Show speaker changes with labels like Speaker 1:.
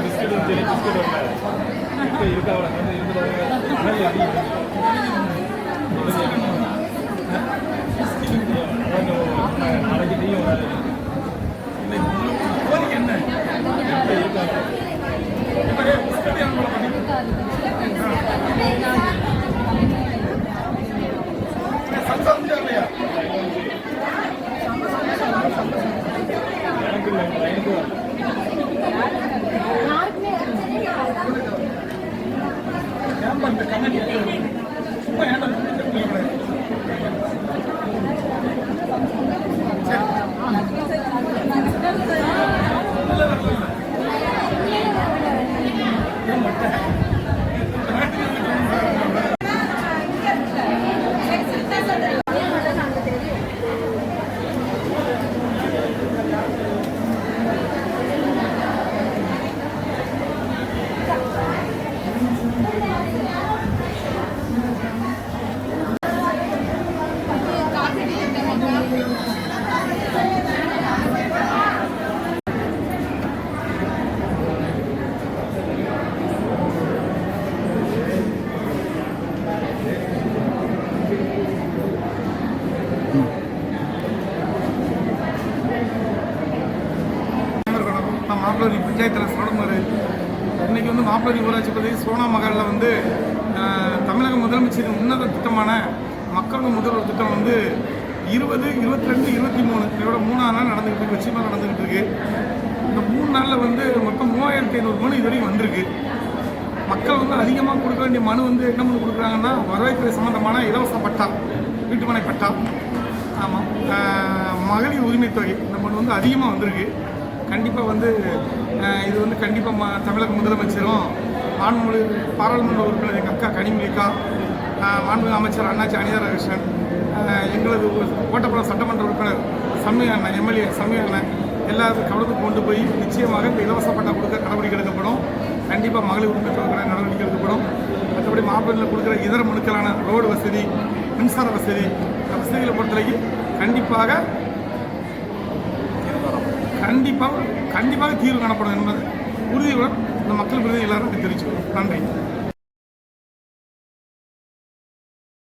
Speaker 1: Biscuit biscuit இப்போ இருக்கா நாளைக்கு நீயும் என்ன மாப்பிள்ளை பஞ்சாயத்தில் சோழமாறு இன்றைக்கி வந்து மாப்பிள்ளை ஊராட்சி பகுதி சோனா மகாலில் வந்து தமிழக முதலமைச்சரின் உன்னத திட்டமான மக்கள் முதல்வர் திட்டம் வந்து 20, 22, 23 இதோட 3ஆம் நாள் நடந்துக்கிட்டு இருக்கு, வெற்றிமாக நடந்துக்கிட்டு இருக்கு. இந்த 3 நாளில் வந்து மொத்தம் 3500 மனு இது வரைக்கும் வந்திருக்கு. மக்கள் வந்து அதிகமாக கொடுக்க வேண்டிய மனு வந்து என்ன மனு கொடுக்குறாங்கன்னா வருவாய்த்துறை சம்மந்தமான இலவச பட்டா, வீட்டுமனை பட்டா, ஆமாம், மகளிர் உரிமை தொகை இந்த மனு வந்து அதிகமாக வந்திருக்கு. கண்டிப்பாக வந்து இது வந்து கண்டிப்பாக தமிழக முதலமைச்சரும் மாண்புமிகு பாராளுமன்ற உறுப்பினர் எங்கள் அக்கா கனிமொழிக்கா, மாண்புமிகு அமைச்சர் அண்ணாச்சி அனிதாராகிருஷ்ணன், எங்களது கோட்டப்புறம் சட்டமன்ற உறுப்பினர் சமய அண்ணன், எம்எல்ஏ சமய அண்ணன் எல்லாருக்கும் கவனத்து கொண்டு போய் நிச்சயமாக இந்த இலவச பட்டா கொடுக்க நடவடிக்கை எடுக்கப்படும். கண்டிப்பாக மகளிர் உரிமை தொகை நடவடிக்கை எடுக்கப்படும். மற்றபடி மாப்பிள்ளையில் கொடுக்குற இதர மனுக்களான ரோடு வசதி, மின்சார வசதி, வசதிகளை பொறுத்தவரைக்கும் கண்டிப்பாக தீர்வு காணப்படும் என்பது உறுதியுடன் இந்த மக்கள் பிரதிநிதி எல்லாரும் தெரிவிச்சுக்கணும். நன்றி.